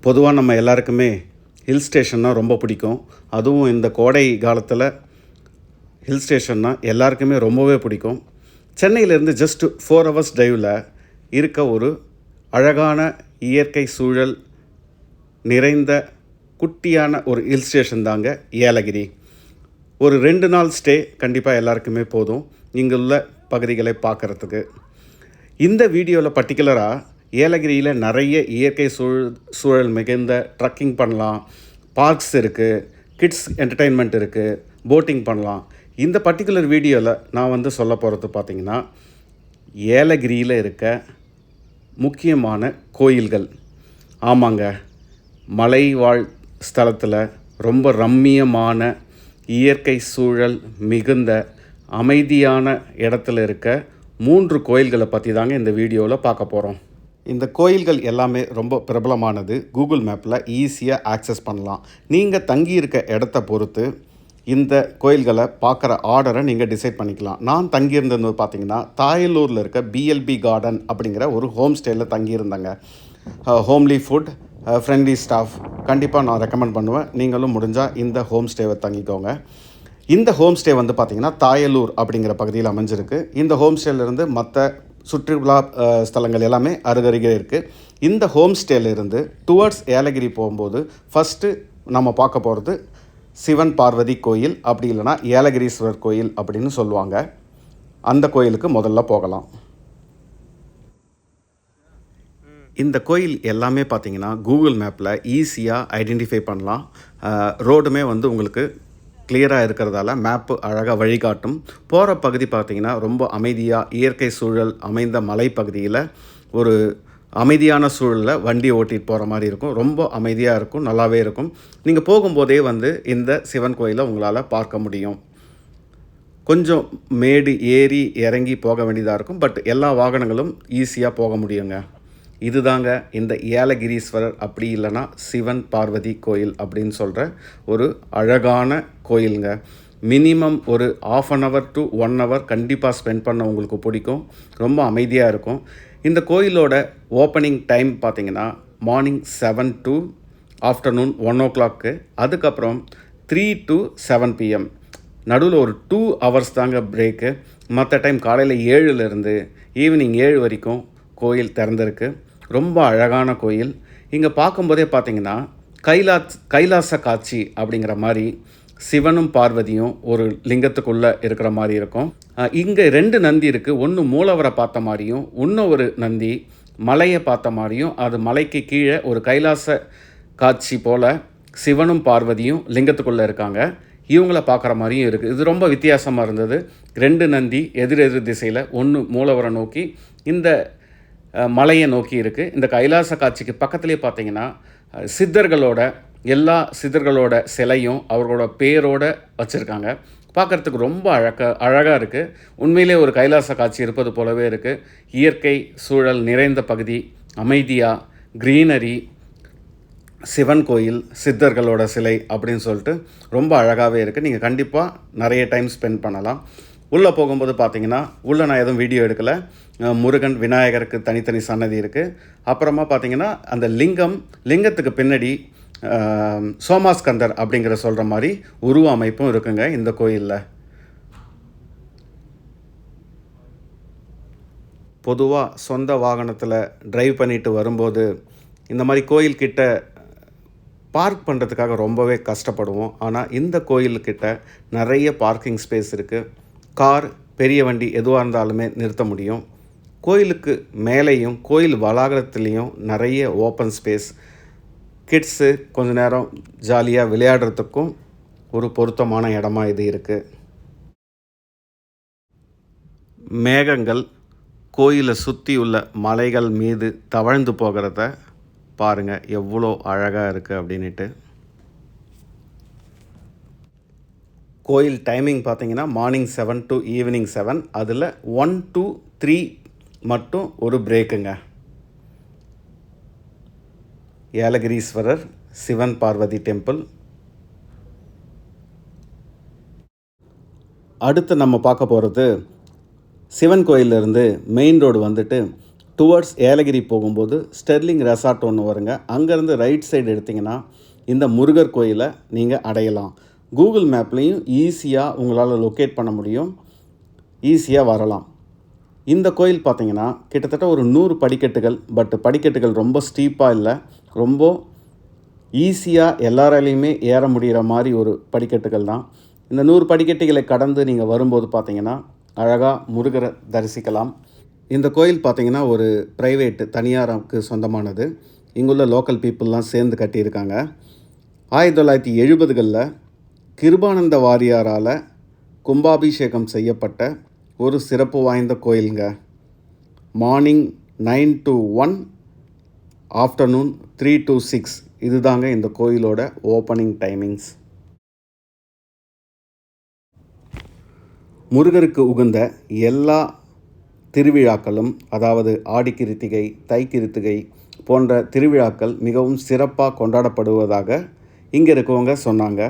பொதுவாக நம்ம எல்லாருக்குமே ஹில் ஸ்டேஷன்னா ரொம்ப பிடிக்கும். அதுவும் இந்த கோடை காலத்தில் ஹில் ஸ்டேஷன்னா எல்லாருக்குமே ரொம்பவே பிடிக்கும். சென்னையிலேருந்து ஜஸ்ட் 4 ஹவர்ஸ் டிரைவில் இருக்க ஒரு அழகான இயற்கை சூழல் நிறைந்த குட்டியான ஒரு ஹில் ஸ்டேஷன் தாங்க ஏலகிரி. ஒரு 2 நாள் ஸ்டே கண்டிப்பாக எல்லாருக்குமே போதும் இங்குள்ள பகுதிகளை பார்க்குறதுக்கு. இந்த வீடியோவில் பர்டிகுலராக ஏலகிரியில் நிறைய இயற்கை சூழல் மிகுந்த ட்ரக்கிங் பண்ணலாம், பார்க்ஸ் இருக்குது, கிட்ஸ் என்டர்டெயின்மெண்ட் இருக்குது, போட்டிங் பண்ணலாம். இந்த பர்டிகுலர் வீடியோவில் நான் சொல்ல போகிறது பார்த்திங்கன்னா ஏலகிரியில் இருக்க முக்கியமான கோயில்கள். ஆமாங்க, மலைவாழ் ஸ்தலத்தில் ரொம்ப ரம்மியமான இயற்கை சூழல் மிகுந்த அமைதியான இடத்துல இருக்க 3 கோயில்களை பற்றி தாங்க இந்த வீடியோவில் பார்க்க போகிறோம். இந்த கோயில்கள் எல்லாமே ரொம்ப பிரபலமானது. கூகுள் மேப்பில் ஈஸியாக ஆக்சஸ் பண்ணலாம். நீங்கள் தங்கியிருக்க இடத்த பொறுத்து இந்த கோயில்களை பார்க்குற ஆர்டரை நீங்கள் டிசைட் பண்ணிக்கலாம். நான் தங்கியிருந்தது பார்த்திங்கன்னா தாயலூரில் இருக்க பிஎல்பி கார்டன் அப்படிங்கிற ஒரு ஹோம் ஸ்டேயில் தங்கியிருந்தேங்க. Homely food, friendly staff. கண்டிப்பாக நான் ரெக்கமெண்ட் பண்ணுவேன். நீங்களும் முடிஞ்சால் இந்த ஹோம் ஸ்டேவை தங்கிக்கோங்க. இந்த ஹோம் ஸ்டே பார்த்திங்கன்னா தாயலூர் அப்படிங்கிற பகுதியில் அமைஞ்சிருக்கு. இந்த ஹோம் ஸ்டேலேருந்து மற்ற சுற்றுலா ஸ்தலங்கள் எல்லாமே அருகருகே இருக்குது. இந்த ஹோம் ஸ்டேலேருந்து டுவர்ட்ஸ் ஏலகிரி போகும்போது ஃபஸ்ட்டு நம்ம பார்க்க போகிறது சிவன் பார்வதி கோயில், அப்படி இல்லைனா ஏலகிரீஸ்வரர் கோயில் அப்படின்னு சொல்லுவாங்க. அந்த கோயிலுக்கு முதல்ல போகலாம். இந்த கோயில் எல்லாமே பார்த்திங்கன்னா கூகுள் மேப்பில் ஈஸியாக ஐடென்டிஃபை பண்ணலாம். ரோடுமே உங்களுக்கு கிளியராக இருக்கிறதால மேப்பு அழகாக வழிகாட்டும். போகிற பகுதி பார்த்திங்கன்னா ரொம்ப அமைதியாக இயற்கை சூழல் அமைந்த மலைப்பகுதியில் ஒரு அமைதியான சூழலில் வண்டி ஓட்டிகிட்டு போகிற மாதிரி இருக்கும். ரொம்ப அமைதியாக இருக்கும், நல்லாவே இருக்கும். நீங்கள் போகும்போதே இந்த சிவன் கோயிலை உங்களால் பார்க்க முடியும். கொஞ்சம் மேடு ஏறி இறங்கி போக வேண்டியதாக இருக்கும். பட் எல்லா வாகனங்களும் ஈஸியாக போக முடியுங்க. இதுதாங்க இந்த ஏலகிரீஸ்வரர் அப்படி இல்லைனா சிவன் பார்வதி கோயில் அப்படின்னு சொல்கிற ஒரு அழகான கோயிலுங்க. மினிமம் ஒரு 1/2 hour to 1 hour கண்டிப்பாக ஸ்பெண்ட் பண்ண உங்களுக்கு பிடிக்கும். ரொம்ப அமைதியாக இருக்கும். இந்த கோயிலோட ஓப்பனிங் டைம் பார்த்திங்கன்னா மார்னிங் 7 to ஆஃப்டர்நூன் 1 o'clock. அதுக்கப்புறம் 3 to 7 PM. நடுவில் ஒரு 2 hours தாங்க பிரேக்கு. மற்ற டைம் காலையில் 7லேருந்து ஈவினிங் 7 வரைக்கும் கோயில் திறந்திருக்கு. ரொம்ப அழகான கோயில். இங்கே பார்க்கும்போதே பார்த்திங்கன்னா கைலாச காட்சி அப்படிங்கிற மாதிரி சிவனும் பார்வதியும் ஒரு லிங்கத்துக்குள்ளே இருக்கிற மாதிரி இருக்கும். இங்கே 2 நந்தி இருக்குது. ஒன்று மூலவரை பார்த்த மாதிரியும், இன்னொரு நந்தி மலையை பார்த்த மாதிரியும், அது மலைக்கு கீழே ஒரு கைலாச காட்சி போல் சிவனும் பார்வதியும் லிங்கத்துக்குள்ளே இருக்காங்க. இவங்கள பார்க்குற மாதிரியும் இருக்குது. இது ரொம்ப வித்தியாசமாக இருந்தது. 2 நந்தி எதிர் திசையில், ஒன்று மூலவரை நோக்கி, இந்த மலையை நோக்கி இருக்குது. இந்த கைலாச காட்சிக்கு பக்கத்துலேயே பார்த்திங்கன்னா எல்லா சித்தர்களோட சிலையும் அவர்களோட பேரோடு வச்சுருக்காங்க. பார்க்குறதுக்கு ரொம்ப அழகாக இருக்குது. உண்மையிலே ஒரு கைலாச காட்சி இருப்பது போலவே இருக்குது. இயற்கை சூழல் நிறைந்த பகுதி, அமைதியாக, க்ரீனரி, சிவன் கோயில், சித்தர்களோட சிலை அப்படின்னு சொல்லிட்டு ரொம்ப அழகாகவே இருக்குது. நீங்கள் கண்டிப்பாக நிறைய டைம் ஸ்பெண்ட் பண்ணலாம். உள்ளே போகும்போது பார்த்திங்கன்னா உள்ளே நான் எதுவும் வீடியோ எடுக்கலை. முருகன், விநாயகருக்கு தனித்தனி சன்னதி இருக்குது. அப்புறமா பார்த்திங்கன்னா அந்த லிங்கத்துக்கு பின்னாடி சோமாஸ்கந்தர் அப்படிங்கிற சொல்கிற மாதிரி உருவ அமைப்பும் இருக்குங்க இந்த கோயிலில். பொதுவாக சொந்த வாகனத்தில் ட்ரைவ் பண்ணிட்டு வரும்போது இந்த மாதிரி கோயில்கிட்ட பார்க் பண்ணுறதுக்காக ரொம்பவே கஷ்டப்படுவோம். ஆனால் இந்த கோயில்கிட்ட நிறைய பார்க்கிங் ஸ்பேஸ் இருக்குது. கார், பெரிய வண்டி எதுவாக இருந்தாலுமே நிறுத்த முடியும். கோயிலுக்கு மேலேயும் கோயில் வளாகத்துலேயும் நிறைய ஓப்பன் ஸ்பேஸ். கிட்ஸு கொஞ்ச நேரம் ஜாலியாக விளையாடுறதுக்கும் ஒரு பொருத்தமான இடமா இது இருக்குது. மேகங்கள் கோயிலை சுற்றி உள்ள மலைகள் மீது தவழ்ந்து போகிறத பாருங்கள், எவ்வளோ அழகாக இருக்குது அப்படின்ட்டு. கோயில் டைமிங் பார்த்திங்கன்னா மார்னிங் 7 to ஈவினிங் 7. அதில் 1 to 3 மட்டும் ஒரு பிரேக்குங்க. ஏலகிரீஸ்வரர் சிவன் பார்வதி டெம்பிள். அடுத்து நம்ம பார்க்க போகிறது சிவன் கோயிலிருந்து மெயின் ரோடு வந்துட்டு டுவர்ட்ஸ் ஏலகிரி போகும்போது ஸ்டெர்லிங் ரெசார்ட் ஒன்று வருங்க. அங்கேருந்து ரைட் சைடு எடுத்திங்கன்னா இந்த முருகர் கோயிலை நீங்கள் அடையலாம். கூகுள் மேப்லேயும் ஈஸியாக உங்களால் லொக்கேட் பண்ண முடியும், ஈஸியாக வரலாம். இந்த கோயில் பார்த்திங்கன்னா கிட்டத்தட்ட ஒரு 100 படிக்கட்டுகள். பட் படிக்கட்டுகள் ரொம்ப ஸ்டீப்பாக இல்லை, ரொம்ப ஈஸியாக எல்லாராலையுமே ஏற முடிகிற மாதிரி ஒரு படிக்கட்டுகள் தான். இந்த 100 படிக்கட்டுகளை கடந்து நீங்கள் வரும்போது பார்த்திங்கன்னா அழகாக முருகரை தரிசிக்கலாம். இந்த கோயில் பார்த்திங்கன்னா ஒரு ப்ரைவேட்டு தனியாருக்கு சொந்தமானது. இங்குள்ள லோக்கல் பீப்புளெலாம் சேர்ந்து கட்டியிருக்காங்க. 1970களில் கிருபானந்த வாரியாரால் கும்பாபிஷேகம் செய்யப்பட்ட ஒரு சிறப்பு வாய்ந்த கோயிலுங்க. மார்னிங் 9 to 1, ஆஃப்டர்நூன் 3 to 6 இதுதாங்க இந்த கோயிலோட ஓப்பனிங் டைமிங்ஸ். முருகருக்கு உகந்த எல்லா திருவிழாக்களும், அதாவது ஆடிக்கிருத்திகை, தைக்கிருத்திகை போன்ற திருவிழாக்கள் மிகவும் சிறப்பாக கொண்டாடப்படுவதாக இங்கே இருக்கவங்க சொன்னாங்க.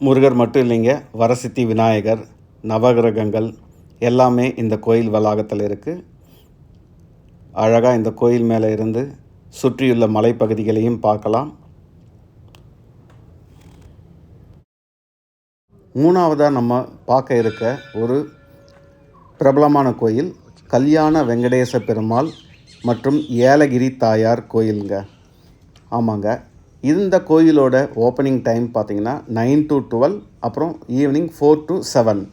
முருகர் மட்டும் இல்லைங்க, வரசித்தி விநாயகர், நவகிரகங்கள் எல்லாமே இந்த கோயில் வளாகத்தில் இருக்குது. அழகாக இந்த கோயில் மேலே இருந்து சுற்றியுள்ள மலைப்பகுதிகளையும் பார்க்கலாம். மூணாவதாக நம்ம பார்க்க இருக்க ஒரு பிரபலமான கோயில் கல்யாண வெங்கடேச பெருமாள் மற்றும் ஏலகிரி தாயார் கோயிலுங்க. ஆமாங்க, இந்த கோயிலோட ஓப்பனிங் டைம் பார்த்திங்கன்னா 9 to 12, அப்புறம் ஈவினிங் 4 to 7.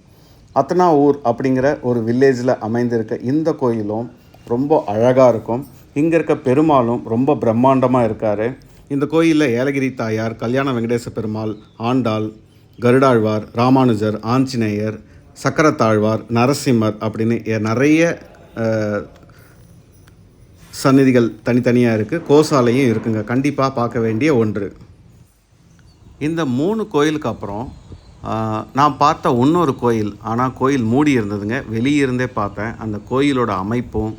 அத்தனாவூர் அப்படிங்கிற ஒரு வில்லேஜில் அமைந்திருக்க இந்த கோயிலும் ரொம்ப அழகாக இருக்கும். இங்கே இருக்க பெருமாளும் ரொம்ப பிரம்மாண்டமாக இருக்கார். இந்த கோயிலில் ஏலகிரி தாயார், கல்யாண வெங்கடேச பெருமாள், ஆண்டாள், கருடாழ்வார், ராமானுஜர், ஆஞ்சநேயர், சக்கரத்தாழ்வார், நரசிம்மர் அப்படின்னு நிறைய சந்நிதிகள் தனித்தனியாக இருக்குது. கோசாலையும் இருக்குங்க. கண்டிப்பாக பார்க்க வேண்டிய ஒன்று. இந்த 3 கோயிலுக்கு அப்புறம் நான் பார்த்த இன்னொரு கோயில், ஆனால் கோயில் மூடி இருந்ததுங்க. வெளியே இருந்தே பார்த்தேன். அந்த கோயிலோட அமைப்பும்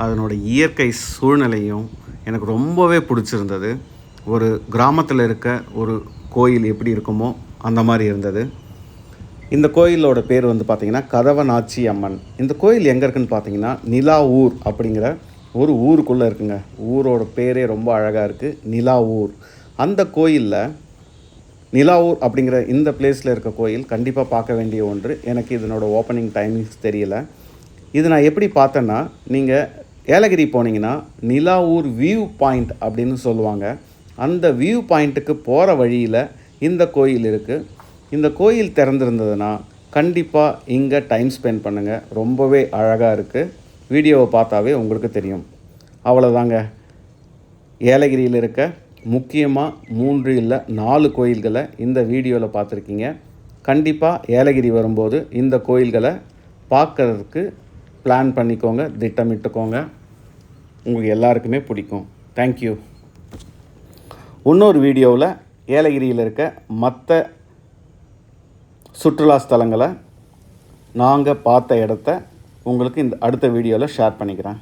அதனோட இயற்கை சூழ்நிலையும் எனக்கு ரொம்பவே பிடிச்சிருந்தது. ஒரு கிராமத்தில் இருக்க ஒரு கோயில் எப்படி இருக்குமோ அந்த மாதிரி இருந்தது. இந்த கோயிலோட பேர் வந்து பார்த்திங்கன்னா கதவனாச்சி அம்மன். இந்த கோயில் எங்கே இருக்குதுன்னு பார்த்தீங்கன்னா நிலாவூர் அப்படிங்கிற ஒரு ஊருக்குள்ளே இருக்குங்க. ஊரோட பேரே ரொம்ப அழகாக இருக்குது, நிலாவூர். அந்த கோயிலில் நிலாவூர் அப்படிங்கிற இந்த பிளேஸில் இருக்க கோயில் கண்டிப்பாக பார்க்க வேண்டிய ஒன்று. எனக்கு இதனோட ஓப்பனிங் டைமிங்ஸ் தெரியல. இது நான் எப்படி பார்த்தேன்னா, நீங்கள் ஏலகிரி போனீங்கன்னா நிலாவூர் வியூ பாயிண்ட் அப்படின்னு சொல்லுவாங்க. அந்த வியூ பாயிண்ட்டுக்கு போகிற வழியில் இந்த கோயில் இருக்குது. இந்த கோயில் திறந்திருந்ததுன்னா கண்டிப்பாக இங்கே டைம் ஸ்பெண்ட் பண்ணுங்கள். ரொம்பவே அழகாக இருக்குது. வீடியோவை பார்த்தாவே உங்களுக்கு தெரியும். அவ்வளோதாங்க, ஏலகிரியில் இருக்க முக்கியமாக 3 இல்லை 4 கோயில்களை இந்த வீடியோவில் பார்த்துருக்கீங்க. கண்டிப்பாக ஏலகிரி வரும்போது இந்த கோயில்களை பார்க்கறதுக்கு பிளான் பண்ணிக்கோங்க, திட்டமிட்டுக்கோங்க. உங்களுக்கு எல்லாருக்குமே பிடிக்கும். தேங்க்யூ. இன்னொரு வீடியோவில் ஏலகிரியில் இருக்க மற்ற சுற்றுலா ஸ்தலங்களை நாங்கள் பார்த்த இடத்த உங்களுக்கு இந்த அடுத்த வீடியோவில் ஷேர் பண்ணிக்கிறேன்.